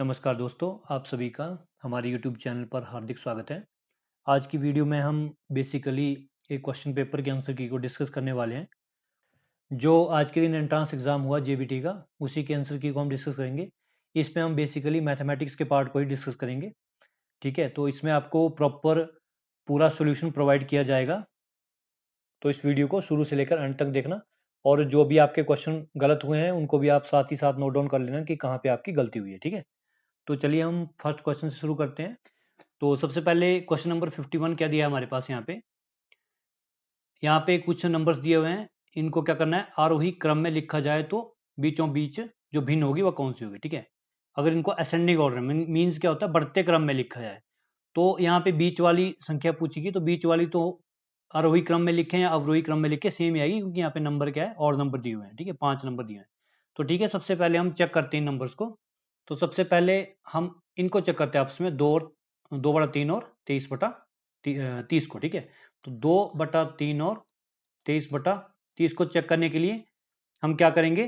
नमस्कार दोस्तों, आप सभी का हमारे YouTube चैनल पर हार्दिक स्वागत है। आज की वीडियो में हम बेसिकली एक क्वेश्चन पेपर के आंसर की को डिस्कस करने वाले हैं। जो आज के दिन एंट्रेंस एग्जाम हुआ जेबीटी का, उसी के आंसर की को हम डिस्कस करेंगे। इसमें हम बेसिकली मैथमेटिक्स के पार्ट को ही डिस्कस करेंगे। ठीक है, तो इसमें आपको प्रॉपर पूरा सोल्यूशन प्रोवाइड किया जाएगा। तो इस वीडियो को शुरू से लेकर अंत तक देखना, और जो भी आपके क्वेश्चन गलत हुए हैं उनको भी आप साथ ही साथ नोट डाउन कर लेना कि कहाँ पे आपकी गलती हुई है। ठीक है, तो चलिए हम फर्स्ट क्वेश्चन से शुरू करते हैं। तो सबसे पहले क्वेश्चन नंबर 51 क्या दिया है हमारे पास। यहाँ पे कुछ नंबर्स दिए हुए हैं। इनको क्या करना है, आरोही क्रम में लिखा जाए तो बीचों बीच जो भिन्न होगी वह कौन सी होगी। ठीक है, अगर इनको असेंडिंग ऑर्डर मीन्स क्या होता है, बढ़ते क्रम में लिखा जाए, तो यहाँ पे बीच वाली संख्या पूछेगी तो बीच वाली तो आरोही क्रम में लिखें या अवरोही क्रम में लिखें सेम ही आएगी, क्योंकि यहाँ पे नंबर क्या है, और नंबर दिए हुए हैं। ठीक है, 5 नंबर दिए हैं। तो ठीक है, सबसे पहले हम चेक करते हैं नंबर्स को। तो सबसे पहले हम इनको चेक करते हैं आपस में, 2/3 और 23/30 को। ठीक है, तो 2/3 और 23/30 को चेक करने के लिए हम क्या करेंगे।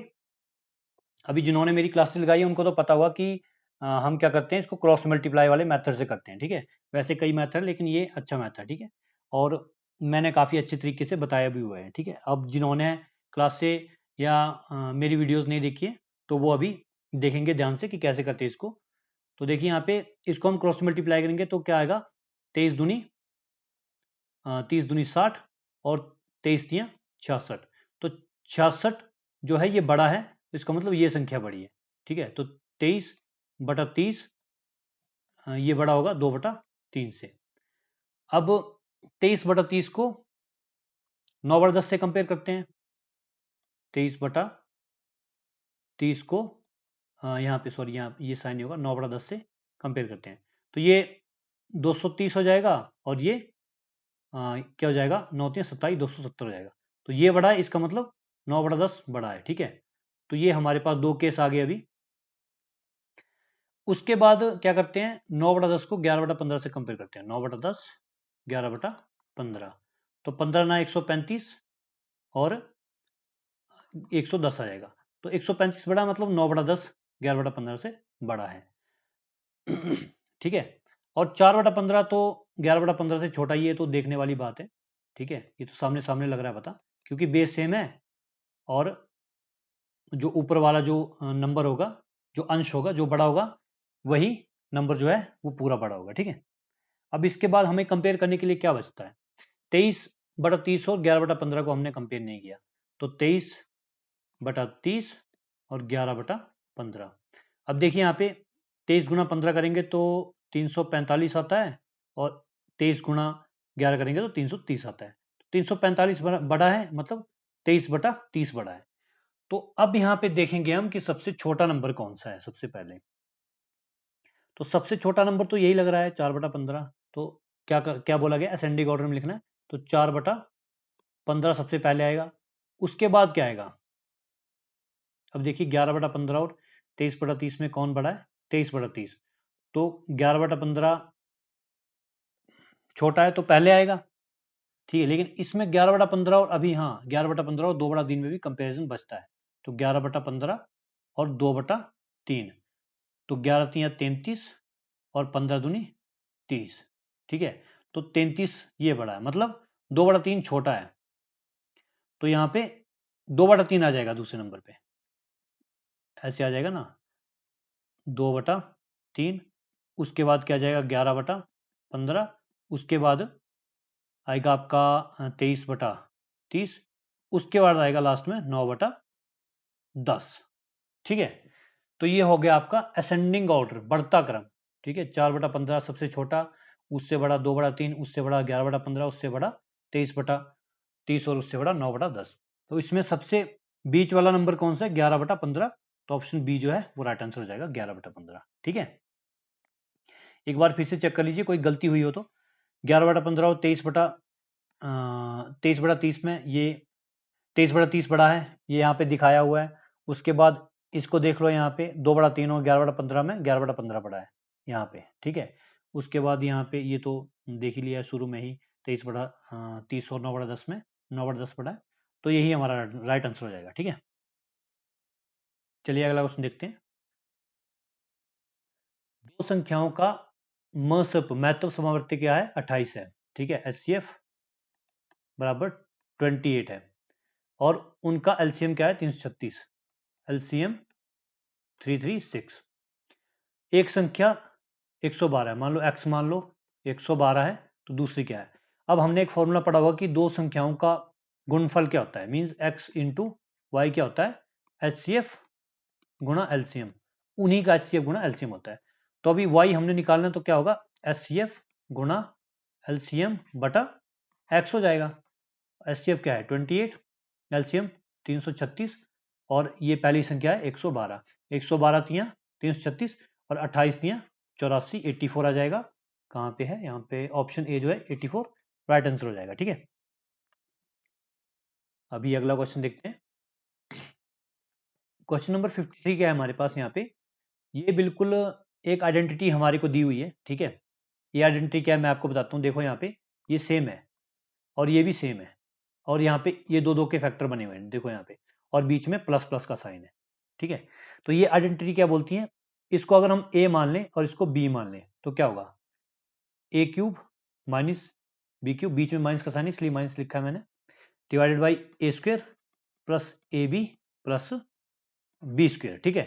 अभी जिन्होंने मेरी क्लासेस लगाई है उनको तो पता हुआ कि हम क्या करते हैं, इसको क्रॉस मल्टीप्लाई वाले मेथड से करते हैं। ठीक है, वैसे कई मेथड, लेकिन ये अच्छा मेथड। ठीक है, और मैंने काफ़ी अच्छे तरीके से बताया भी हुआ है। ठीक है, अब जिन्होंने क्लास से या मेरी वीडियोस नहीं देखी है तो वो अभी देखेंगे ध्यान से कि कैसे करते हैं इसको। तो देखिए यहाँ पे इसको हम क्रॉस मल्टीप्लाई करेंगे तो क्या आएगा, 30 दूनी 60 और 23 तियाँ 66। तो 66 जो है ये बड़ा है, तो इसका मतलब ये संख्या बड़ी है। ठीक है, तो 23/30 ये बड़ा होगा 2/3 से। अब 23/30 को 9/10 से कंपेयर करते हैं। 23/30 को यहाँ पे सॉरी, यहाँ ये साइन नहीं होगा, 9/10 से कंपेयर करते हैं तो ये 230 हो जाएगा, और ये क्या हो जाएगा, 9 × 3 = 27, 270 हो जाएगा। तो ये बड़ा है, इसका मतलब 9/10 बड़ा है। ठीक है, तो ये हमारे पास दो केस आ गए अभी। उसके बाद क्या करते हैं, 9/10 को 11/15 से कंपेयर करते हैं। 9/10 11/15, तो 15 ना 135 और 110 आ जाएगा। तो 135 बड़ा, मतलब 9/10 11/15 से बड़ा है। ठीक है, और 4/15 तो 11/15 से छोटा ही है, तो देखने वाली बात है। ठीक है, ये तो सामने सामने लग रहा है पता, क्योंकि बेस सेम है, और जो ऊपर वाला जो नंबर होगा, जो अंश होगा, जो बड़ा होगा, वही नंबर जो है वो पूरा बड़ा होगा। ठीक है, अब इसके बाद हमें कंपेयर करने के लिए क्या बचता है, 23/30 और 11/15 को हमने कंपेयर नहीं किया, तो 23/30 और 11/15। अब देखिए यहाँ पे 23 × 15 करेंगे तो 345 आता है, और 23 × 11 करेंगे तो 330 आता है। 345 बड़ा है, मतलब 23/30 बड़ा है। तो अब यहाँ पे देखेंगे हम कि सबसे छोटा नंबर कौन सा है। सबसे पहले तो सबसे छोटा नंबर तो यही लग रहा है, 4/15। तो क्या बोला गया, असेंडिंग ऑर्डर में लिखना है, तो 4/15 सबसे पहले आएगा। उसके बाद क्या आएगा, अब देखिए 11/15 और 23/30 में कौन बड़ा है, 23/30। तो 11/15 छोटा है तो पहले आएगा। ठीक है, लेकिन इसमें 11/15 और अभी, हाँ, 11/15 और 2/3 में भी कंपेरिजन बचता है। तो 11/15 और 2/3, तो 11 × 3 = 33 और 15 दूनी 30। ठीक है, तो 33 ये बड़ा है, मतलब 2/3 छोटा है, तो यहाँ पे 2/3 आ जाएगा दूसरे नंबर पे, ऐसे आ जाएगा ना, 2/3। उसके बाद क्या जाएगा, 11/15। उसके बाद आएगा आपका 23/30। उसके बाद आएगा लास्ट में 9/10। ठीक है, तो ये हो गया आपका असेंडिंग ऑर्डर, बढ़ता क्रम। ठीक है, 4/15 सबसे छोटा, उससे बड़ा 2/3, उससे बड़ा 11/15, उससे बड़ा 23/30 और उससे बड़ा 9/10। तो इसमें सबसे बीच वाला नंबर कौन सा है, 11/15। तो ऑप्शन बी जो है वो राइट आंसर हो जाएगा, 11/15। ठीक है, एक बार फिर से चेक कर लीजिए, कोई गलती हुई हो तो। 11/15 और 23/30 में ये 23/30 बड़ा है, ये यहाँ पे दिखाया हुआ है। उसके बाद इसको देख लो, यहाँ पे 2/3 और 11/15 में 11/15 बड़ा है यहाँ पे। ठीक है, उसके बाद यहाँ पे ये तो देख ही लिया है शुरू में ही, 23/30 और 9/10 में 9/10 बड़ा है, तो यही हमारा राइट आंसर हो जाएगा। ठीक है, चलिए अगला क्वेश्चन देखते हैं। दो संख्याओं का महत्व समावर्ती क्या है 28 है, ठीक है। HCF बराबर 28 है और उनका LCM क्या है 336, LCM 336। एक संख्या 112 है, मान लो x मान लो 112 है, तो दूसरी क्या है। अब हमने एक फॉर्मूला पढ़ा हुआ कि दो संख्याओं का गुणनफल क्या होता है, मीन्स x इंटू वाई क्या होता है HCF गुणा LCM, उन्हीं का HCF गुणा LCM होता है। तो अभी y हमने निकालना है तो क्या होगा HCF गुणा LCM बटा x हो जाएगा। HCF क्या है 28, LCM 336 और ये पहली संख्या है 112। 112 तियां 336 और 28 तियां 84, 84 आ जाएगा। कहाँ पे है, यहाँ पे ऑप्शन ए जो है 84 राइट आंसर हो जाएगा, ठीक है। अभी अगला क्वेश्चन देखते हैं। क्वेश्चन नंबर 53 क्या है हमारे पास यहाँ पे, ये बिल्कुल एक आइडेंटिटी हमारे को दी हुई है, ठीक है। ये आइडेंटिटी क्या है मैं आपको बताता हूँ। देखो यहाँ पे ये सेम है और ये भी सेम है और यहाँ पे ये दो दो के फैक्टर बने हुए हैं, देखो यहाँ पे, और बीच में प्लस प्लस का साइन है, ठीक है। तो ये आइडेंटिटी क्या बोलती है, इसको अगर हम a मान लें और इसको b मान लें तो क्या होगा a cube minus b cube, बीच में माइनस का साइन इसलिए माइनस लिखा है मैंने, divided by a square plus a b plus b square, ठीक है।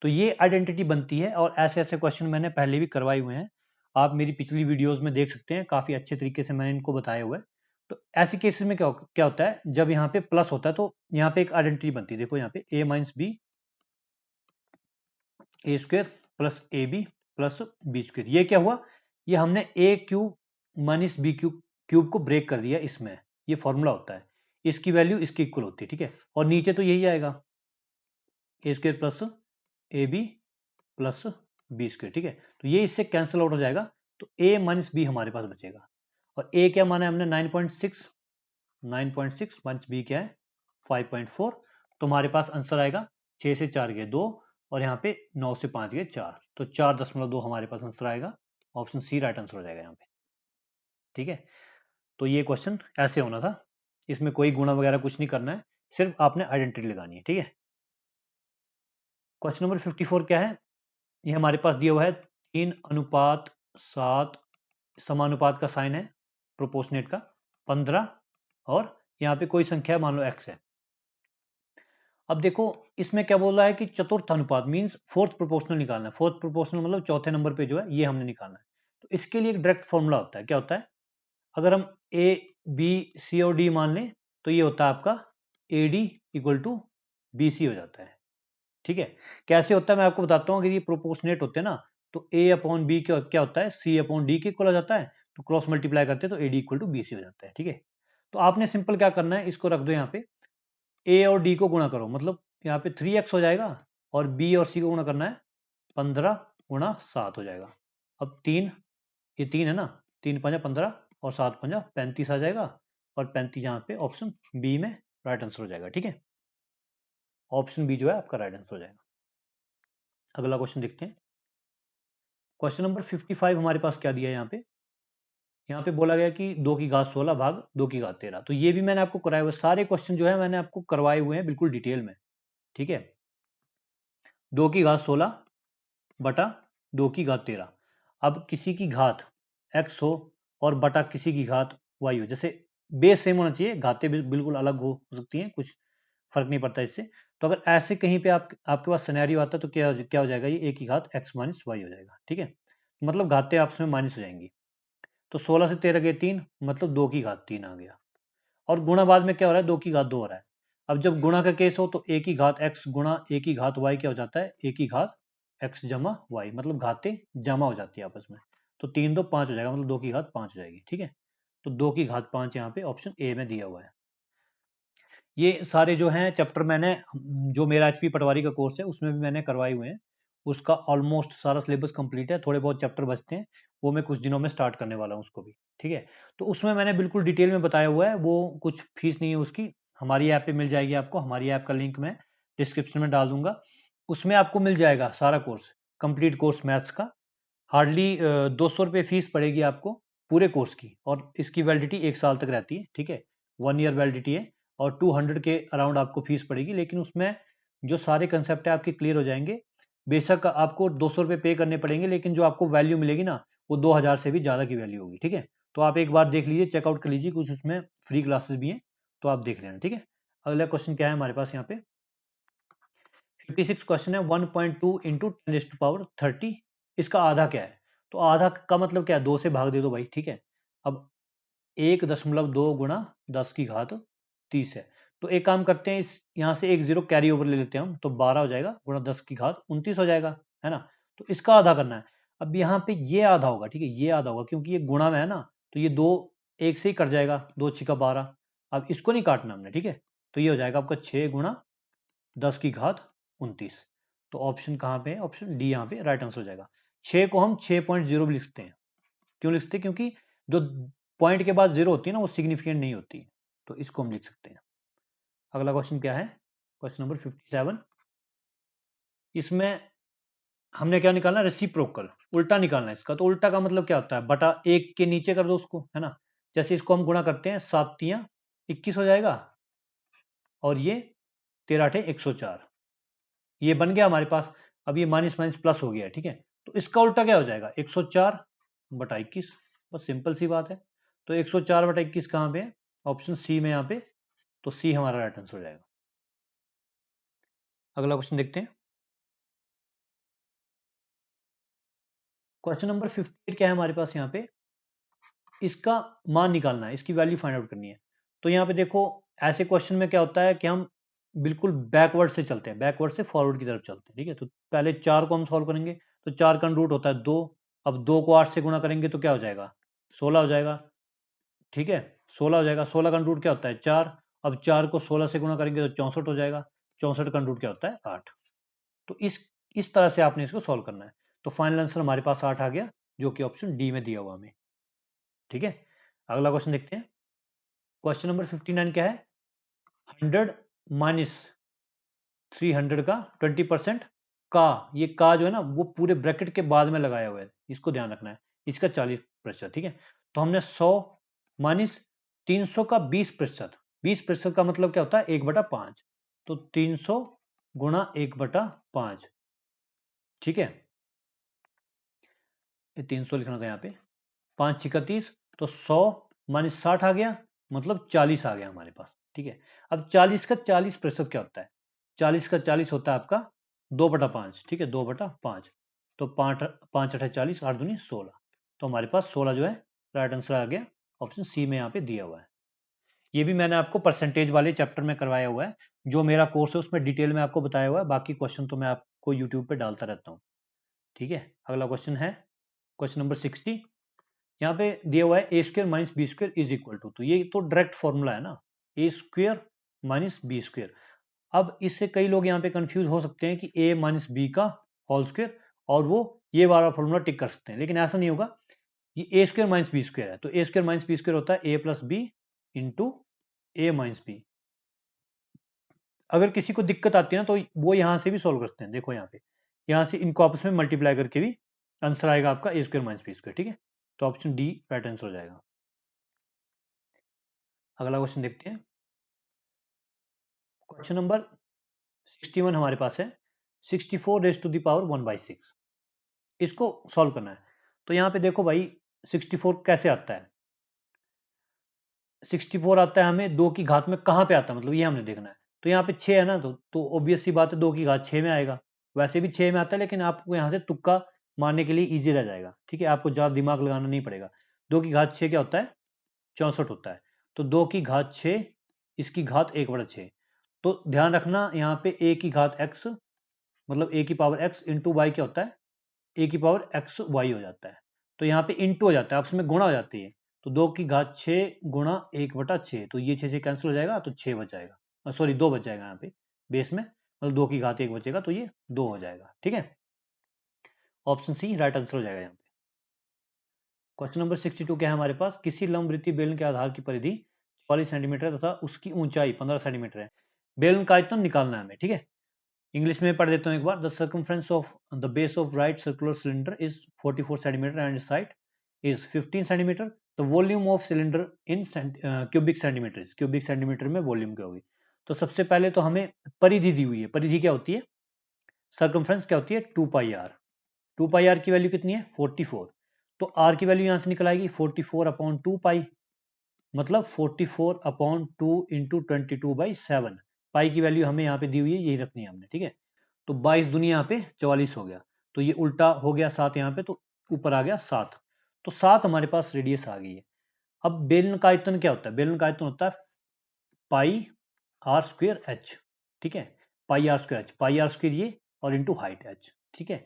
तो ये आइडेंटिटी बनती है और ऐसे ऐसे क्वेश्चन मैंने पहले भी करवाए हुए हैं, आप मेरी पिछली वीडियोस में देख सकते हैं, काफी अच्छे तरीके से मैंने इनको बताया हुआ है। तो ऐसे केसेस में क्या होता है, जब यहाँ पे प्लस होता है तो यहाँ पे एक आइडेंटिटी बनती है। देखो यहाँ पे a minus b a square plus a b plus b square, ये क्या हुआ, ये हमने a cube minus b cube को ब्रेक कर दिया इसमें, ये फॉर्मूला होता है, इसकी वैल्यू इसकी इक्वल होती है, ठीक है। और नीचे तो यही आएगा a square plus a b plus b square, ठीक है। तो ये इससे कैंसिल आउट हो जाएगा, तो a माइनस बी हमारे पास बचेगा। और a क्या माना है हमने 9.6, 9.6 माइनस बी क्या है 5.4, तो हमारे पास आंसर आएगा 6 से 4 गए 2 और यहाँ पे 9 से 5 गए 4, तो 4.2 हमारे पास आंसर आएगा। ऑप्शन सी राइट आंसर हो जाएगा यहाँ पे, ठीक है। तो ये क्वेश्चन ऐसे होना था, इसमें कोई गुणा वगैरह कुछ नहीं करना है, सिर्फ आपने आइडेंटिटी लगानी है, ठीक है। क्वेश्चन नंबर 54 क्या है, ये हमारे पास दिया हुआ है 3:7 समानुपात का साइन है प्रोपोर्शनेट का 15 और यहाँ पे कोई संख्या मान लो x है। अब देखो इसमें क्या बोल रहा है कि चतुर्थ अनुपात मींस फोर्थ प्रोपोर्शनल निकालना है। फोर्थ प्रोपोर्शनल मतलब चौथे नंबर पे जो है ये हमने निकालना है। तो इसके लिए एक डायरेक्ट फॉर्मूला होता है, क्या होता है, अगर हम a b c और d मान लें तो ये होता है आपका AD इक्वल टू BC हो जाता है, ठीक है। कैसे होता है मैं आपको बताता हूँ। अगर ये प्रोपोर्शनेट होते हैं ना तो a अपॉन बी क्या होता है c अपॉन डी के इक्वल हो जाता है, तो क्रॉस मल्टीप्लाई करते हैं तो AD इक्वल टू BC हो जाता है, ठीक है। तो आपने सिंपल क्या करना है, इसको रख दो यहाँ पे, a और d को गुणा करो, मतलब यहाँ पे 3x हो जाएगा और b और c को गुणा करना है 15 गुणा 7 हो जाएगा। अब 3, ये 3 है ना, 3 5 15 और 7 5 35 आ जाएगा और 35 यहाँ पे ऑप्शन बी में राइट आंसर हो जाएगा, ठीक है। ऑप्शन बी जो है आपका राइट आंसर हो जाएगा। अगला क्वेश्चन देखते हैं। क्वेश्चन नंबर 55 हमारे पास क्या दिया है यहाँ पे बोला गया कि 2 की घात 16 भाग 2 की घात 13। तो ये भी मैंने आपको कराए हुए, सारे क्वेश्चन जो है मैंने आपको करवाए हुए हैं बिल्कुल डिटेल में, ठीक है। 2 की घात 16 बटा 2 की घात 13। अब किसी की घात x हो और बटा किसी की घात y हो, जैसे बेस सेम होना चाहिए, घातें बिल्कुल अलग हो सकती हैं, कुछ फर्क नहीं पड़ता इससे। तो अगर ऐसे कहीं पे आपके पास सिनेरियो आता है तो क्या हो जाएगा, ये a की घात x माइनस वाई हो जाएगा, ठीक है। मतलब घातें आपस में माइनस हो जाएंगी। तो 16 से 13 गए 3, मतलब 2 की घात 3 आ गया। और गुणा बाद में क्या हो रहा है, 2 की घात 2 हो रहा है। अब जब गुणा का केस हो तो a की घात x गुणा a की घात y क्या हो जाता है, a की घात x जमा y, मतलब घातें जमा हो जाती है आपस में। तो 3 2 5 हो जाएगा, मतलब 2 की घात 5 हो जाएगी, ठीक है। तो 2 की घात 5 यहाँ पे ऑप्शन ए में दिया हुआ है। ये सारे जो हैं चैप्टर मैंने, जो मेरा HP पटवारी का कोर्स है उसमें भी मैंने करवाए हुए हैं, उसका ऑलमोस्ट सारा सिलेबस कंप्लीट है, थोड़े बहुत चैप्टर बचते हैं, वो मैं कुछ दिनों में स्टार्ट करने वाला हूँ उसको भी, ठीक है। तो उसमें मैंने बिल्कुल डिटेल में बताया हुआ है, वो कुछ फीस नहीं है उसकी, हमारी ऐप पे मिल जाएगी आपको। हमारी ऐप का लिंक मैं डिस्क्रिप्शन में डाल दूंगा, उसमें आपको मिल जाएगा सारा कोर्स, कंप्लीट कोर्स मैथ्स का। हार्डली 200 रुपये फीस पड़ेगी आपको पूरे कोर्स की, और इसकी वैलिडिटी 1 साल तक रहती है, ठीक है। 1 ईयर वैलिडिटी है और 200 के अराउंड आपको फीस पड़ेगी, लेकिन उसमें जो सारे कंसेप्ट है आपके क्लियर हो जाएंगे। बेशक आपको 200 रुपये पे करने पड़ेंगे, लेकिन जो आपको वैल्यू मिलेगी ना वो 2000 से भी ज़्यादा की वैल्यू होगी। ठीक है, तो आप एक बार देख लीजिए, चेकआउट कर लीजिए, कुछ उसमें फ्री क्लासेस भी हैं, तो आप देख लेना। ठीक है, अगला क्वेश्चन क्या है हमारे पास यहाँ पे, 56 क्वेश्चन है। 1.2 इंटू 10⁻30, इसका आधा क्या है? तो आधा का मतलब क्या है, 2 से भाग दे दो भाई। ठीक है, अब 1.2 गुणा 10 की घात 30 है। तो एक काम करते हैं, इस यहाँ से एक जीरो कैरी ओवर ले लेते हैं हम, तो 12 हो जाएगा, गुणा 10 की घात 29 हो जाएगा, है ना। तो इसका आधा करना है। अब यहाँ पे ये आधा होगा, ठीक है, ये आधा होगा, क्योंकि ये गुणा में है ना, तो ये दो एक से ही कट जाएगा, 2 छिका 12। अब इसको नहीं काटना हमने, ठीक है, तो ये हो जाएगा आपका 6 गुणा 10 की घात 29। तो ऑप्शन कहाँ पे है, ऑप्शन डी यहाँ पे राइट आंसर हो जाएगा। 6 को हम 6.0 भी लिखते हैं, क्यों लिखते हैं, क्योंकि जो पॉइंट के बाद जीरो होती है ना वो सिग्निफिकेंट नहीं होती, तो इसको हम लिख सकते हैं। अगला क्वेश्चन क्या है, क्वेश्चन नंबर 57। इसमें हमने क्या निकालना, रेसिप्रोकल, उल्टा निकालना है इसका। तो उल्टा का मतलब क्या होता है, बटा एक के नीचे कर दो उसको, है ना। जैसे इसको हम गुणा करते हैं, 7 तियां 21 हो जाएगा, और ये 13 आठे 104, ये बन गया हमारे पास। अब ये माइनस माइनस प्लस हो गया, ठीक है। तो इसका उल्टा क्या हो जाएगा, 104 बटा 21, बस सिंपल सी बात है। तो 104 बटा 21 कहाँ पे है, ऑप्शन सी में यहाँ पे, तो सी हमारा राइट आंसर हो जाएगा। अगला क्वेश्चन देखते हैं, क्वेश्चन नंबर 58 क्या है हमारे पास यहाँ पे, इसका मान निकालना है, इसकी वैल्यू फाइंड आउट करनी है। तो यहाँ पे देखो, ऐसे क्वेश्चन में क्या होता है कि हम बिल्कुल बैकवर्ड से चलते हैं, बैकवर्ड से फॉरवर्ड की तरफ चलते हैं। ठीक है, तो पहले 4 को हम सॉल्व करेंगे, तो 4 का रूट होता है 2। अब 2 को 8 से गुणा करेंगे तो क्या हो जाएगा, 16 हो जाएगा। ठीक है, 16 हो जाएगा, 16 का रूट क्या होता है 4। अब 4 को 16 से गुणा करेंगे तो 64 हो जाएगा, 64 का रूट क्या होता है 8। तो इस तरह से आपने इसको सॉल्व करना है। तो फाइनल आंसर हमारे पास 8 आ गया, जो कि ऑप्शन डी में दिया हुआ हमें। ठीक है, अगला क्वेश्चन देखते हैं, क्वेश्चन नंबर 59 क्या है, 100 माइनस 300 का 20% का, ये का जो है ना वो पूरे ब्रैकेट के बाद में लगाया हुआ है, इसको ध्यान रखना है, इसका 40%। ठीक है, तो हमने 100 माइनस 300 का 20%, 20% का मतलब क्या होता है 1/5, तो 300 गुणा 1/5। ठीक है, ये 300 लिखना था यहाँ पे, 5 छिका 30, तो 100 माइनस 60 आ गया, मतलब 40 आ गया हमारे पास। ठीक है, अब 40 का 40% क्या होता है, 40 का 40 होता है आपका 2/5। ठीक है, 2/5, तो 5 अठे 40, 8 दूनी 16, तो हमारे पास 16 जो है राइट आंसर आ गया, ऑप्शन सी में यहाँ पे दिया हुआ है। ये भी मैंने आपको परसेंटेज वाले चैप्टर में करवाया हुआ है, जो मेरा कोर्स है उसमें डिटेल में आपको बताया हुआ है, बाकी क्वेश्चन तो मैं आपको यूट्यूब पे डालता रहता हूँ। ठीक है, अगला क्वेश्चन है क्वेश्चन नंबर 60। यहाँ पे दिया हुआ है a square minus b square is equal to, तो ये तो डायरेक्ट फॉर्मूला है ना, a square minus b square. अब इससे कई लोग यहाँ पे कंफ्यूज हो सकते हैं कि ए माइनस बी का होल स्क्र, और वो ये वाला फॉर्मूला टिक कर सकते हैं, लेकिन ऐसा नहीं होगा। ये ए स्क्र माइनस बी स्क्र है, तो ए स्क्र माइनस बी स्क्र होता है ए प्लस बी इंटू ए माइनस बी। अगर किसी को दिक्कत आती है ना, तो वो यहाँ से भी सोल्व करते हैं। देखो यहाँ से इनको आपस में मल्टीप्लाई करके भी आंसर आएगा आपका ए स्क्र माइनस बी स्क्र। ठीक है, तो ऑप्शन डी राइट आंसर हो जाएगा। अगला क्वेश्चन देखते हैं, क्वेश्चन नंबर 61 हमारे पास है, 64 रेज टू द पावर 1/6, इसको सॉल्व करना है। तो यहाँ पे देखो भाई, 64 कैसे आता है, 64 आता है हमें 2 की घात में कहाँ पे आता है, मतलब ये हमने देखना है। तो यहाँ पे 6 है ना, तो ऑब्वियस सी बात है 2 की घात 6 में आएगा। वैसे भी 6 में आता है, लेकिन आपको यहाँ से तुक्का मारने के लिए ईजी रह जाएगा। ठीक है, आपको ज़्यादा दिमाग लगाना नहीं पड़ेगा। 2 की घात 6 क्या होता है, 64 होता है। तो 2 की घात 6, इसकी घात 1/6। तो ध्यान रखना यहाँ पे a की घात x, मतलब a की पावर x इंटू वाई क्या होता है, a की पावर x y हो जाता है। तो यहाँ पे इंटू हो जाता है, आपस में गुणा हो जाती है। तो 2 की घात 6 गुणा 1/6, तो ये 6 से कैंसिल हो जाएगा, तो 6 बच जाएगा, सॉरी 2 बच जाएगा यहाँ पे बेस में, मतलब 2 की घात 1 बचेगा, तो ये 2 हो जाएगा। ठीक है, ऑप्शन सी राइट आंसर हो जाएगा यहाँ पे। क्वेश्चन नंबर 62 क्या है हमारे पास, किसी लंबवृत्तीय बेलन के आधार की परिधि 44 सेंटीमीटर तथा उसकी ऊंचाई 15 सेंटीमीटर है। बेलन का आयतन निकालना है हमें। ठीक है, इंग्लिश में पढ़ देता हूँ एक बार। The circumference of the base of right circular cylinder is 44 centimetre and side is 15 centimetre. The volume of cylinder in cubic centimetre, cubic centimetre में वॉल्यूम क्या होगी। तो सबसे पहले तो हमें परिधि दी हुई है। परिधि क्या होती है, सर्कमफ्रेंस क्या होती है 2πr। 2πr की वैल्यू कितनी है 44। तो r की वैल्यू यहां से निकल आएगी 44/2π, मतलब 44/2 इंटू 22/7। पाई की वैल्यू हमें यहाँ पे दी हुई है, यही रखनी है हमने, ठीक है। तो 22 दुनिया यहाँ पे 44 हो गया, तो ये उल्टा हो गया 7 यहाँ पे, तो ऊपर आ गया 7। तो 7 हमारे पास रेडियस आ गई है। अब बेलन का आयतन क्या होता है? बेलन का आयतन होता है पाई आर स्क्वेयर एच, ठीक है। Pi r square h, pi r square ये और इंटू हाइट एच, ठीक है।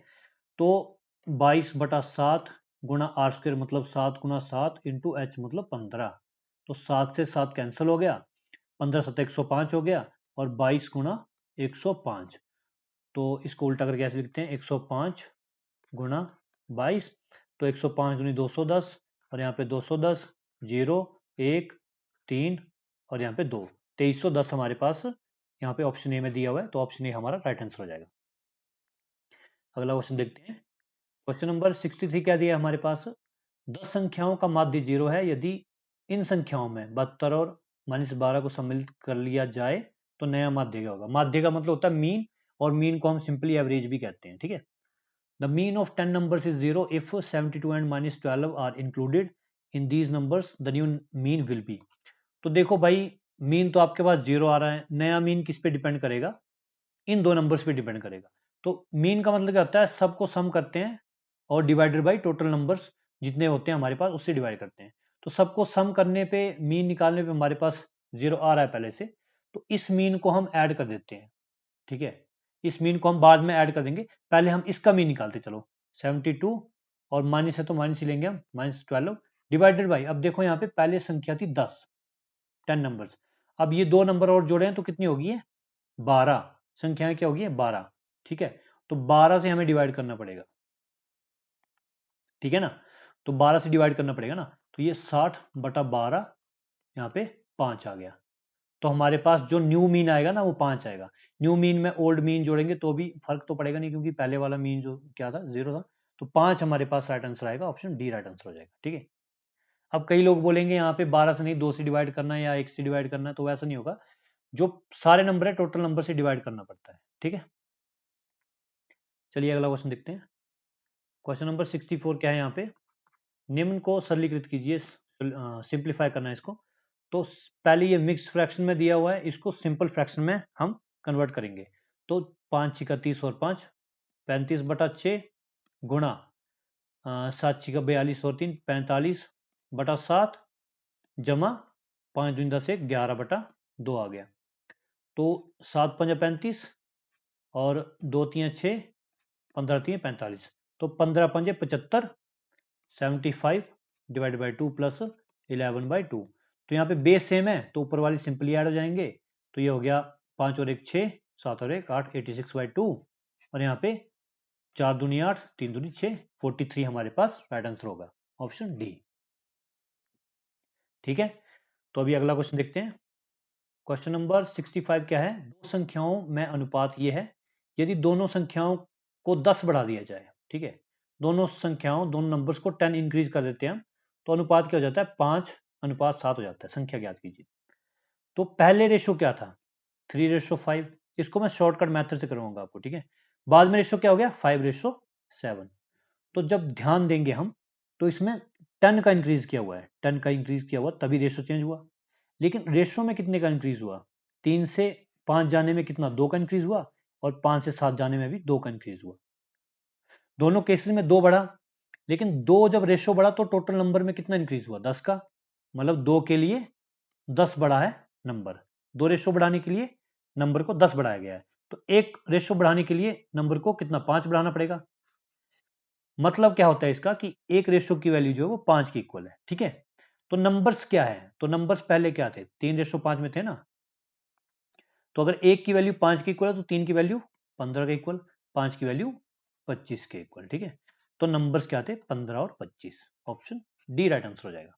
तो 22/7 गुणा आर स्क्वेयर मतलब 7 गुणा 7 इंटू एच मतलब 15। तो 7 से 7 कैंसिल हो गया, 15 7 105 हो गया, और 22 गुणा 105। तो इसको उल्टा करके ऐसे लिखते हैं 105 गुणा 22। तो 105 दूनी 210, और यहाँ पे 210 0 1 3 और यहाँ पे 2, 2310 हमारे पास यहाँ पे ऑप्शन ए में दिया हुआ है, तो ऑप्शन ए हमारा राइट आंसर हो जाएगा। अगला क्वेश्चन देखते हैं। क्वेश्चन नंबर 63 क्या दिया है हमारे पास? 10 संख्याओं का माध्य 0 है, यदि इन संख्याओं में 72 और -12 को सम्मिलित कर लिया जाए तो नया माध्य क्या होगा? माध्य का मतलब होता है मीन, और मीन को हम सिंपली एवरेज भी कहते हैं, ठीक है। The mean of 10 numbers is 0 if 72 and -12 are included in these numbers, the new mean will be। तो देखो भाई, मीन तो आपके पास 0 आ रहा है, नया मीन किस पे डिपेंड करेगा? इन दो नंबर्स पे डिपेंड करेगा। तो मीन का मतलब क्या होता है? सबको सम करते हैं और डिवाइडेड बाई टोटल नंबर्स जितने होते हैं हमारे पास, उससे डिवाइड करते हैं। तो सबको सम करने पे, मीन निकालने पे हमारे पास 0 आ रहा है पहले से, तो इस मीन को हम ऐड कर देते हैं, ठीक है। इस मीन को हम बाद में ऐड कर देंगे, पहले हम इसका मीन निकालते चलो। 72 और माइनस है तो माइनस ही लेंगे हम, -12 डिवाइडेड बाई, अब देखो यहाँ पे पहले संख्या थी 10 नंबर्स, अब ये दो नंबर और जोड़े हैं तो कितनी होगी? 12 संख्याएं क्या होगी? 12, ठीक है। तो 12 से हमें डिवाइड करना पड़ेगा, ठीक है ना। तो 12 से डिवाइड करना पड़ेगा ना, तो ये 60/12 यहाँ पे 5 आ गया। तो हमारे पास जो न्यू मीन आएगा ना वो 5 आएगा। न्यू मीन में ओल्ड मीन जोड़ेंगे तो भी फर्क तो पड़ेगा नहीं, क्योंकि पहले वाला मीन जो क्या था 0 था। तो 5 हमारे पास राइट आंसर आएगा, ऑप्शन डी राइट आंसर हो जाएगा, ठीक है। अब कई लोग बोलेंगे यहाँ पे 12 से नहीं 2 से डिवाइड करना है या 1 से डिवाइड करना है, तो वैसा नहीं होगा। जो सारे नंबर है टोटल नंबर से डिवाइड करना पड़ता है, ठीक है। चलिए अगला क्वेश्चन देखते हैं। क्वेश्चन नंबर 64 क्या है यहाँ पे? निम्न को सरलीकृत कीजिए, सिंप्लीफाई करना है इसको। तो पहले ये मिक्स फ्रैक्शन में दिया हुआ है, इसको सिंपल फ्रैक्शन में हम कन्वर्ट करेंगे। तो 5 छिका 30 और 5 35/6 गुणा 7 छिका 42 और 3 45/7 जमा 5 दूनी 10 1 11/2 आ गया। तो 7 5 35 और 2 3 6 15 3 45, तो 15 5 75 75 डिवाइड बाई 2 प्लस 11/2। तो यहाँ पे बेस सेम है तो ऊपर वाली सिंपली ऐड हो जाएंगे। तो ये हो गया 5 और 1 6, 7 और 1 8, 86/2, और यहाँ पे 4 दूनी 8 3 दूनी 6, 43 हमारे पास राइट आंसर होगा, ऑप्शन डी, ठीक है। तो अभी अगला क्वेश्चन देखते हैं। क्वेश्चन नंबर 65 क्या है? दो संख्याओं में अनुपात ये है, यदि दोनों संख्याओं को 10 बढ़ा दिया जाए, ठीक है। दोनों नंबर्स को 10 इंक्रीज कर देते हैं हम, तो अनुपात क्या हो जाता है? 5:7 हो जाता है। संख्या ज्ञात कीजिए। तो पहले रेशो क्या था? 3:5। इसको मैं शॉर्टकट मेथड से करवाऊंगा आपको, ठीक है। बाद में रेशो क्या हो गया? 5:7। तो जब ध्यान देंगे हम, तो इसमें 10 का इंक्रीज किया हुआ है, 10 का इंक्रीज किया हुआ तभी रेशो चेंज हुआ। लेकिन रेशो में कितने का इंक्रीज हुआ? 3 से 5 जाने में कितना? 2 का इंक्रीज हुआ, और 5 से 7 जाने में भी 2 का इंक्रीज हुआ। दोनों केसेस में 2 बढ़ा, लेकिन 2 जब रेशो बढ़ा तो टोटल नंबर में कितना इंक्रीज हुआ? 10 का, मतलब 2 के लिए 10 बढ़ा है नंबर। 2 रेशो बढ़ाने के लिए नंबर को 10 बढ़ाया गया है, तो एक रेशो बढ़ाने के लिए नंबर को कितना? 5 बढ़ाना पड़ेगा। मतलब क्या होता है इसका कि एक रेशो की वैल्यू जो है वो 5 के इक्वल है, ठीक है। तो नंबर्स क्या है? तो नंबर्स पहले क्या थे? 3:5 में थे ना। तो अगर एक की वैल्यू 5 के इक्वल है तो 3 की वैल्यू 15 के इक्वल, 5 की वैल्यू 25 के इक्वल, ठीक है। तो नंबर्स क्या थे? 15 और 25, ऑप्शन डी राइट आंसर हो जाएगा।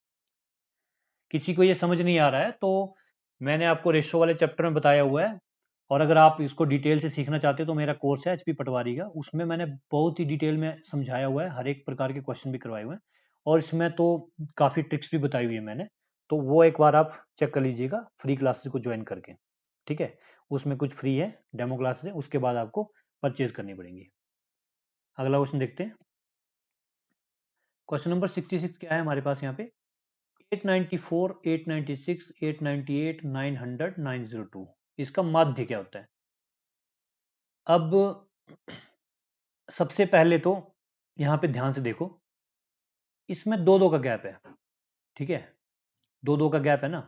किसी को ये समझ नहीं आ रहा है तो मैंने आपको रेशो वाले चैप्टर में बताया हुआ है, और अगर आप इसको डिटेल से सीखना चाहते हो तो मेरा कोर्स है एचपी पटवारी का, उसमें मैंने बहुत ही डिटेल में समझाया हुआ है, हर एक प्रकार के क्वेश्चन भी करवाए हुए हैं, और इसमें तो काफ़ी ट्रिक्स भी बताई हुई है मैंने। तो वो एक बार आप चेक कर लीजिएगा फ्री क्लासेस को ज्वाइन करके, ठीक है। उसमें कुछ फ्री है, डेमो क्लासेस है, उसके बाद आपको परचेज करनी पड़ेंगी। अगला क्वेश्चन देखते हैं। क्वेश्चन नंबर 66 क्या है हमारे पास यहाँ पे, 894, 896, 898, 900, 902, इसका माध्य क्या होता है। अब सबसे पहले तो यहाँ पे ध्यान से देखो, इसमें दो दो का गैप है, ठीक है, दो दो का गैप है ना,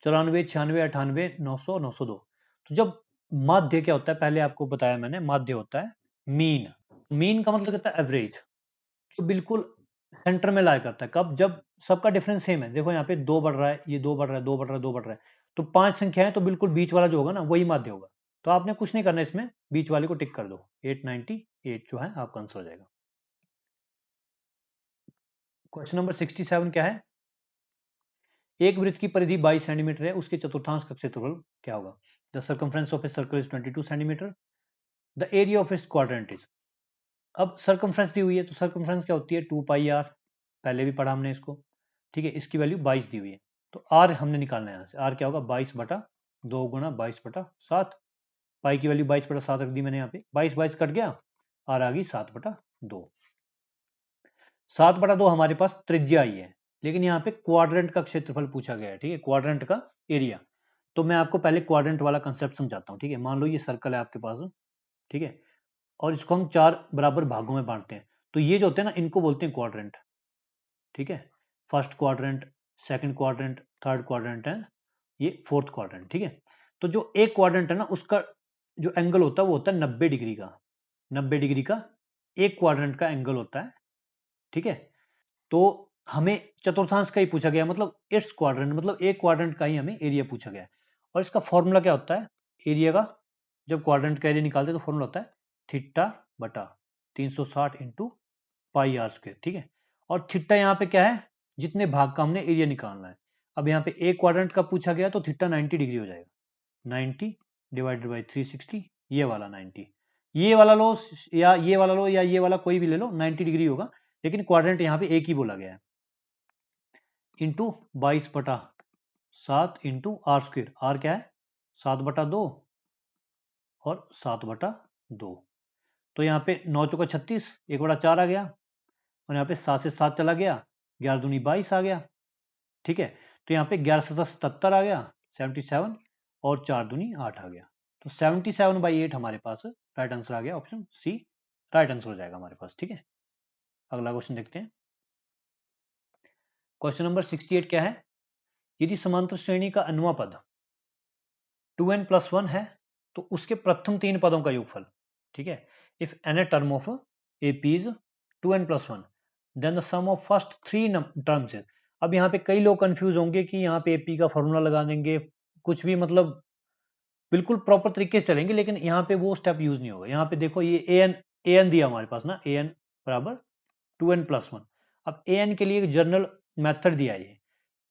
94, 96, 98, 900, 902। तो जब माध्य क्या होता है, पहले आपको बताया मैंने, माध्य होता है मीन। मीन का मतलब कहता है एवरेज, तो बिल्कुल सेंटर में ला करता है। कब, जब सबका डिफरेंस सेम है। देखो यहाँ पे दो बढ़ रहा है, ये दो बढ़ रहा है, दो बढ़ रहा है, दो बढ़ रहा है, तो पांच संख्या है, तो बिल्कुल बीच वाला जो होगा ना वही माध्य होगा। तो आपने कुछ नहीं करना, इसमें बीच वाले को टिक कर दो, 898 जो है आपका आंसर हो जाएगा। क्वेश्चन नंबर 67 क्या है, एक वृत्त की परिधि 22 सेंटीमीटर है, उसके चतुर्थांश का क्षेत्रफल क्या होगा। The circumference of a circle is 22 centimetre, the area of its quadrant is. अब सर्कमफ्रेंस दी हुई है, तो सर्कमफ्रेंस क्या होती है, 2 पाई आर, पहले भी पढ़ा हमने इसको, ठीक है। इसकी वैल्यू 22 दी हुई है, तो आर हमने निकालना है यहाँ से। आर क्या होगा, 22/2 गुणा 22/7। पाई की वैल्यू 22/7 रख दी मैंने यहाँ पे, 22 कट गया, आर आ गई 7/2। 7/2 हमारे पास त्रिज्या आई है, लेकिन यहाँ पे क्वाड्रेंट का क्षेत्रफल पूछा गया है, ठीक है, क्वाड्रेंट का एरिया। तो मैं आपको पहले क्वाड्रेंट वाला कंसेप्ट समझाता हूँ, ठीक है। मान लो ये सर्कल है आपके पास, ठीक है, और इसको हम 4 बराबर भागों में बांटते हैं। तो ये जो होते हैं ना, इनको बोलते हैं क्वाड्रेंट, ठीक है। First quadrant, second quadrant, third quadrant है, ये फोर्थ क्वाड्रेंट, ठीक है। तो जो एक क्वाड्रेंट है ना, उसका जो एंगल होता है वो होता है 90 डिग्री का। 90 डिग्री का एक क्वाड्रेंट का एंगल होता है, ठीक है। तो हमें चतुर्थांश का ही पूछा गया, मतलब इट्स क्वाड्रेंट, मतलब एक क्वाड्रेंट का ही हमें एरिया पूछा गया है। और इसका फॉर्मूला क्या होता है एरिया का, जब क्वाड्रेंट का एरिया निकालते हैं तो फॉर्मूला होता है थीटा बटा 360 इंटू पाई आर स्क्वायर, ठीक है। और थीटा यहाँ पे क्या है, जितने भाग का हमने एरिया निकालना है। अब यहाँ पे एक क्वाड्रेंट का पूछा गया, तो थीटा 90 डिग्री हो जाएगा, 90 डिवाइडेड बाई 360, ये वाला 90, ये वाला लो या ये वाला लो या ये वाला कोई भी ले लो, 90 डिग्री होगा। लेकिन क्वाड्रेंट यहाँ पे एक ही बोला गया है, into 22/7 into r square. R क्या है, 7/2 और 7/2। तो यहाँ पे 9 चौका 36, 1/4 आ गया, और यहाँ पे 7 से 7 चला गया, 11 दूनी 22 आ गया, ठीक है। तो यहाँ पे 11 7 77 आ गया, 77, और 4 दूनी 8 आ गया। तो 77/8 हमारे पास राइट आंसर आ गया, ऑप्शन सी राइट आंसर हो जाएगा हमारे पास, ठीक है। अगला क्वेश्चन देखते हैं। क्वेश्चन नंबर 68 क्या है, यदि समांतर श्रेणी का अनवा पद 2n+1 है, तो उसके प्रथम 3 पदों का योगफल, ठीक है। If n a term of AP is 2n+1, then the sum of first 3 terms is. अब यहाँ पे कई लोग कंफ्यूज होंगे कि यहाँ पे AP का फॉर्मूला लगा देंगे, कुछ भी मतलब बिल्कुल प्रॉपर तरीके से चलेंगे, लेकिन यहाँ पे वो स्टेप यूज नहीं होगा। यहाँ पे देखो ये an दिया हमारे पास ना, an बराबर 2n+1। अब an के लिए एक जनरल मेथड दिया है,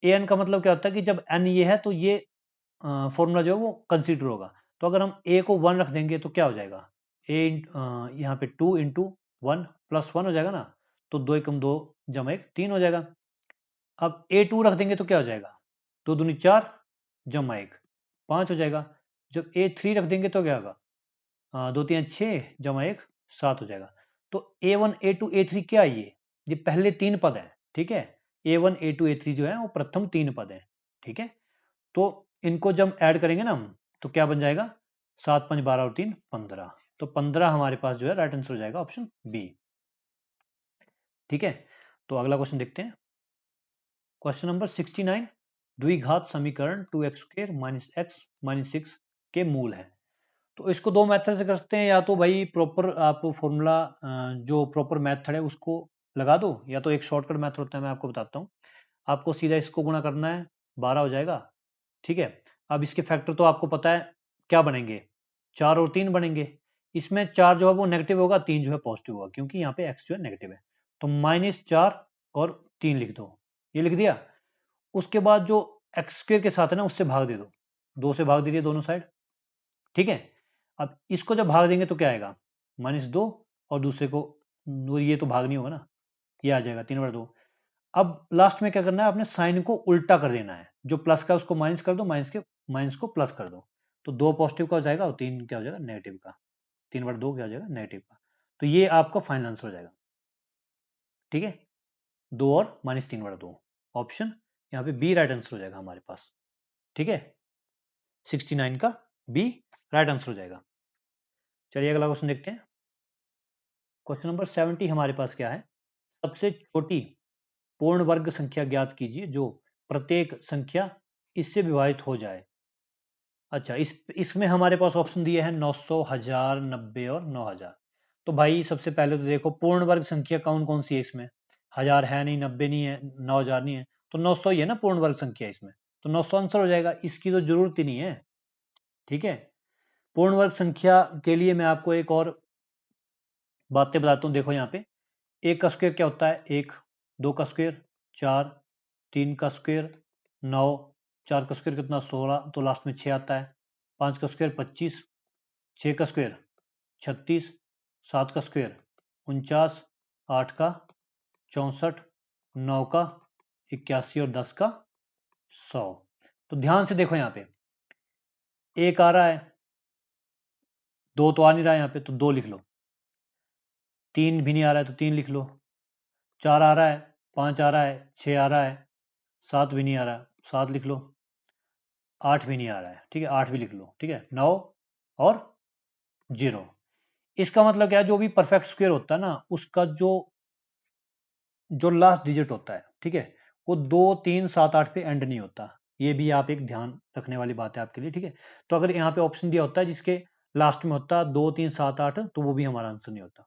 ये an का मतलब क्या होता है कि जब n ये है तो ये फॉर्मूला जो है वो कंसीडर होगा। तो अगर हम a को 1 रख देंगे तो क्या हो जाएगा, यहाँ पे 2 इंटू 1 प्लस 1 हो जाएगा ना, तो 2 एकम 2 जमा 1 3 हो जाएगा। अब A2 रख देंगे तो क्या हो जाएगा, 2 दूनी 4 जमा 1 5 हो जाएगा। जब A3 रख देंगे तो क्या होगा, 2 3 6 जमा 1 7 हो जाएगा। तो A1 A2 A3 क्या है, ये पहले 3 पद है, ठीक है। A1 A2 A3 जो है वो प्रथम 3 पद है, ठीक है। तो इनको जब ऐड करेंगे ना हम, तो क्या बन जाएगा, 7 5 12 और 3 15। तो 15 हमारे पास जो है राइट आंसर हो जाएगा, ऑप्शन बी, ठीक है। तो अगला क्वेश्चन देखते हैं। क्वेश्चन नंबर 69, द्विघात समीकरण 2x² - x - 6 के मूल है। तो इसको दो मेथड से कर सकते हैं, या तो भाई प्रॉपर आप फॉर्मूला जो प्रॉपर मेथड है उसको लगा दो, या तो एक शॉर्टकट मेथड होता है, मैं आपको बताता हूँ। आपको सीधा इसको गुणा करना है, 12 हो जाएगा, ठीक है। अब इसके फैक्टर तो आपको पता है क्या बनेंगे, 4 और 3 बनेंगे। इसमें 4 जो है वो नेगेटिव होगा, 3 जो है पॉजिटिव होगा, क्योंकि यहाँ पे x जो है नेगेटिव है। तो -4 और 3 लिख दो, ये लिख दिया। उसके बाद जो x² के साथ है ना उससे भाग दे दो, 2 से भाग दे दिया दोनों साइड, ठीक है। अब इसको जब भाग देंगे तो क्या आएगा, -2, और दूसरे को ये तो भाग नहीं होगा ना, ये आ जाएगा 3/2। अब लास्ट में क्या करना है, आपने साइन को उल्टा कर देना है, जो प्लस का उसको माइनस कर दो, माइनस को प्लस कर दो। तो 2 पॉजिटिव का हो जाएगा और 3 क्या हो जाएगा नेगेटिव का, 3/2 क्या हो जाएगा नेगेटिव का। तो ये आपका फाइनल आंसर हो जाएगा, ठीक है, 2 और -3/2 ऑप्शन यहाँ पे बी राइट आंसर हो जाएगा हमारे पास, ठीक है, 69 का बी राइट आंसर हो जाएगा। चलिए अगला क्वेश्चन देखते हैं। क्वेश्चन नंबर 70 हमारे पास क्या है, सबसे छोटी पूर्ण वर्ग संख्या ज्ञात कीजिए जो प्रत्येक संख्या इससे विभाजित हो जाए। अच्छा, इसमें हमारे पास ऑप्शन दिए हैं 900, 1000, 90 और 9000। तो भाई सबसे पहले तो देखो पूर्ण वर्ग संख्या कौन कौन सी है इसमें, 1000 है नहीं, 90 नहीं है, 9000 नहीं है, तो 900 ही है ना पूर्ण वर्ग संख्या इसमें, तो 900 आंसर हो जाएगा, इसकी तो जरूरत ही नहीं है, ठीक है। पूर्ण वर्ग संख्या के लिए मैं आपको एक और बातें बताता हूँ। देखो यहाँ पे एक का स्क्वायर क्या होता है, एक, दो का स्क्वायर 4, 3 का स्क्वायर 9, 4 का स्क्वायर कितना 16, तो लास्ट में 6 आता है, 5 का स्क्वायर 25, 6 का स्क्वायर 36, 7 का स्क्वायर 49, 8 का 64, 9 का 81 और 10 का 100। तो ध्यान से देखो यहाँ पे एक आ रहा है, दो तो आ नहीं रहा है यहाँ पे, तो 2 लिख लो, 3 भी नहीं आ रहा है तो 3 लिख लो, 4 आ रहा है, 5 आ रहा है, 6 आ रहा है, 7 भी नहीं आ रहा, 7 लिख लो, 8 भी नहीं आ रहा है, ठीक है, 8 भी लिख लो, ठीक है, 9 और 0। इसका मतलब क्या है, जो भी परफेक्ट स्क्वायर होता है ना उसका जो जो लास्ट डिजिट होता है, ठीक है, वो 2, 3, 7, 8 पे एंड नहीं होता। ये भी आप एक ध्यान रखने वाली बात है आपके लिए, ठीक है। तो अगर यहाँ पे ऑप्शन दिया होता है जिसके लास्ट में होता 2, 3, 7, 8, तो वो भी हमारा आंसर नहीं होता।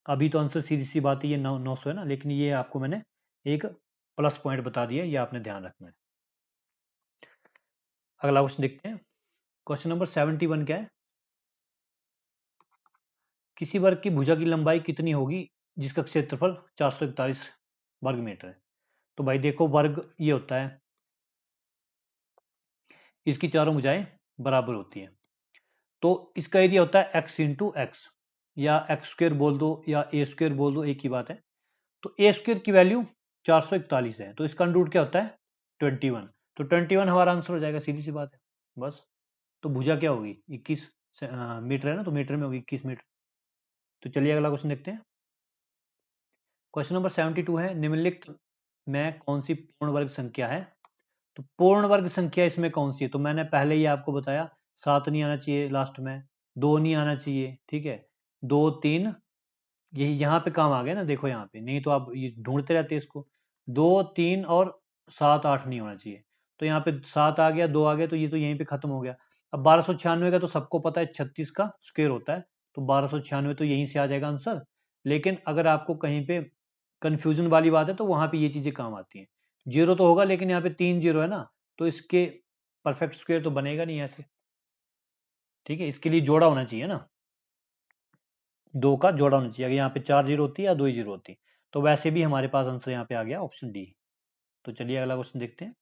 अभी तो आंसर सीधी सी बात है ये 900 है ना, लेकिन ये आपको मैंने एक प्लस पॉइंट बता दिया, ये आपने ध्यान रखना है। अगला क्वेश्चन देखते हैं। क्वेश्चन नंबर 71 क्या है, किसी वर्ग की भुजा की लंबाई कितनी होगी जिसका क्षेत्रफल 441 वर्ग मीटर है। तो भाई देखो वर्ग ये होता है, इसकी चारों भुजाएं बराबर होती हैं, तो इसका एरिया होता है x इंटू एक्स, या एक्स स्क्वेयर बोल दो या ए स्क्वेयर बोल दो, एक ही बात है। तो ए स्क्वेयर की वैल्यू 441 है, तो इसका रूट क्या होता है 21, तो 21 हमारा आंसर हो जाएगा, सीधी सी बात है बस। तो भुजा क्या होगी 21 मीटर है ना, तो मीटर में होगी 21 मीटर। तो चलिए अगला क्वेश्चन देखते हैं। क्वेश्चन नंबर 72 है, निम्नलिखित में कौन सी पूर्ण वर्ग संख्या है। तो पूर्ण वर्ग संख्या इसमें कौन सी है, तो मैंने पहले ही आपको बताया 7 नहीं आना चाहिए लास्ट में, 2 नहीं आना चाहिए, ठीक है, 2, 3, यही यहाँ पे काम आ गया ना, देखो यहाँ पे, नहीं तो आप ये ढूंढते रहते इसको, 2, 3 और 7, 8 नहीं होना चाहिए, तो यहाँ पे 7 आ गया, 2 आ गया, तो ये तो यहीं पे खत्म हो गया। अब 1296 का तो सबको पता है 36 का स्क्वायर होता है, तो 1296 तो यहीं से आ जाएगा आंसर। लेकिन अगर आपको कहीं पे कंफ्यूजन वाली बात है तो वहां पे ये चीजें काम आती हैं। जीरो तो होगा लेकिन यहाँ पे 3 जीरो है ना, तो इसके परफेक्ट स्क्वायर तो बनेगा नहीं ऐसे, ठीक है, इसके लिए जोड़ा होना चाहिए ना, 2 का जोड़ा होना चाहिए। अगर यहाँ पे 4 जीरो होती है या 2 ही जीरो होती, तो वैसे भी हमारे पास आंसर यहाँ पे आ गया ऑप्शन डी। तो चलिए अगला क्वेश्चन देखते हैं।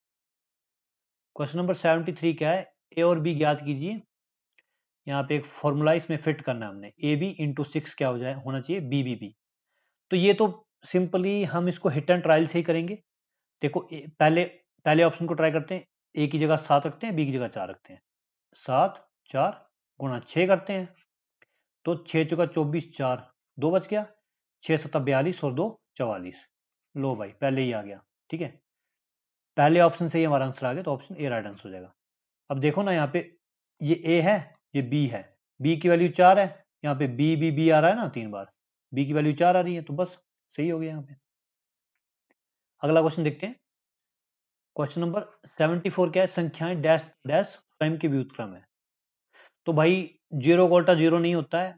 क्वेश्चन नंबर 73 क्या है, ए और बी ज्ञात कीजिए। यहाँ पे एक फॉर्मूला इसमें फिट करना है हमने, ए बी इंटू 6 क्या हो जाए होना चाहिए बी बी बी। तो ये तो सिंपली हम इसको हिट एंड ट्रायल से ही करेंगे। देखो पहले पहले ऑप्शन को ट्राई करते हैं, ए की जगह 7 रखते हैं, बी की जगह 4 रखते हैं, 7 4 गुणा 6 करते हैं, तो 6 चौका 24, 4 2 बच गया, 6 सत्ता 42 और 2 44। लो भाई पहले ही आ गया, ठीक है, पहले ऑप्शन से ही हमारा आंसर आ गया, तो ऑप्शन ए राइट आंसर हो जाएगा। अब देखो ना यहाँ पे ये ए है, ये बी है, बी की वैल्यू 4 है, यहाँ पे बी बी बी आ रहा है ना 3 बार, बी की वैल्यू 4 आ रही है, तो बस सही हो गया यहाँ पे। अगला क्वेश्चन देखते हैं। क्वेश्चन नंबर 74 क्या है, संख्याएं डैश डैश स्वयं के व्युत्क्रम है। तो भाई जीरो का उल्टा जीरो नहीं होता है,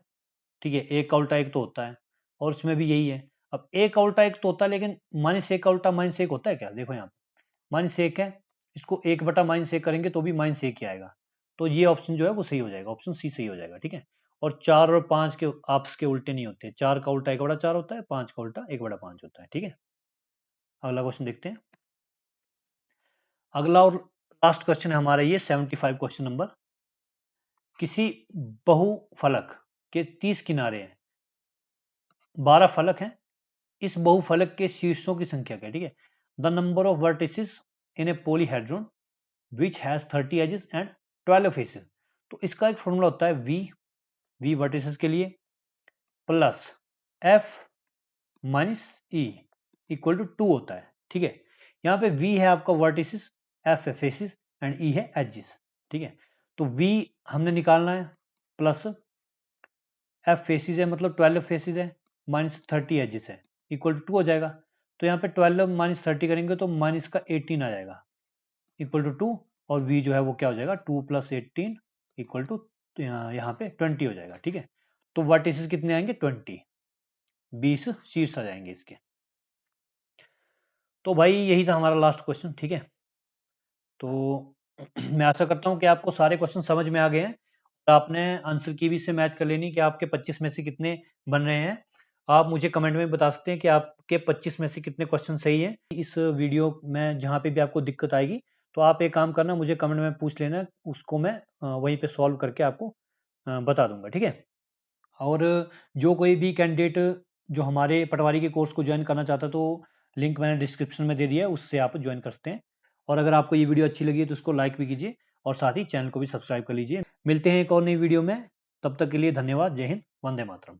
ठीक है, एक का उल्टा एक तो होता है, और इसमें भी यही है। अब एक का उल्टा एक तो होता है, लेकिन माइनस एक का उल्टा माइनस एक होता है क्या, देखो यहाँ माइनस एक है, इसको 1/--1 करेंगे तो भी माइनस एक ही आएगा, तो ये ऑप्शन जो है वो सही हो जाएगा, ऑप्शन सी सही हो जाएगा, ठीक है। और 4 और 5 के आपस के उल्टे नहीं होते, 4 का उल्टा 1/4 होता है, 5 का उल्टा 1/5 होता है, ठीक है। अगला क्वेश्चन देखते हैं। अगला और लास्ट क्वेश्चन है हमारा ये 75 क्वेश्चन नंबर। किसी बहुफलक के 30 किनारे हैं, 12 फलक हैं, इस बहुफलक के शीर्षों की संख्या क्या है, ठीक है। The number of vertices in a polyhedron which has 30 edges and 12 faces. तो इसका एक फॉर्मूला होता है वी वर्टिसेस के लिए plus F minus E equal to 2 होता है, ठीक है। यहाँ पे वी है आपका वर्टिसेस, एफ है फेसिस एंड ई है एजिस, ठीक है। तो वी हमने निकालना है, प्लस एफ फेसिस है मतलब 12 फेसिस है, माइनस 30 एजिस है, इक्वल टू 2 हो जाएगा। तो यहाँ पे 12 माइनस 30 करेंगे तो माइनस का 18 आ जाएगा, इक्वल टू 2, और v जो है वो क्या हो जाएगा 2 प्लस 18 इक्वल टू यहाँ पे 20 हो जाएगा, ठीक है। तो वर्टिसेस कितने आएंगे 20, 20 शीर्ष आ जाएंगे इसके। तो भाई यही था हमारा लास्ट क्वेश्चन, ठीक है। तो मैं आशा करता हूँ कि आपको सारे क्वेश्चन समझ में आ गए हैं और आपने आंसर की भी से मैच कर लेनी कि आपके 25 में से कितने बन रहे हैं। आप मुझे कमेंट में बता सकते हैं कि आपके 25 में से कितने क्वेश्चन सही है। इस वीडियो में जहाँ पे भी आपको दिक्कत आएगी तो आप एक काम करना, मुझे कमेंट में पूछ लेना, उसको मैं वहीं पे सॉल्व करके आपको बता दूंगा, ठीक है। और जो कोई भी कैंडिडेट जो हमारे पटवारी के कोर्स को ज्वाइन करना चाहता है तो लिंक मैंने डिस्क्रिप्शन में दे दिया है, उससे आप ज्वाइन कर सकते हैं। और अगर आपको ये वीडियो अच्छी लगी है तो उसको लाइक भी कीजिए और साथ ही चैनल को भी सब्सक्राइब कर लीजिए। मिलते हैं एक और नई वीडियो में, तब तक के लिए धन्यवाद। जय हिंद, वंदे मातरम।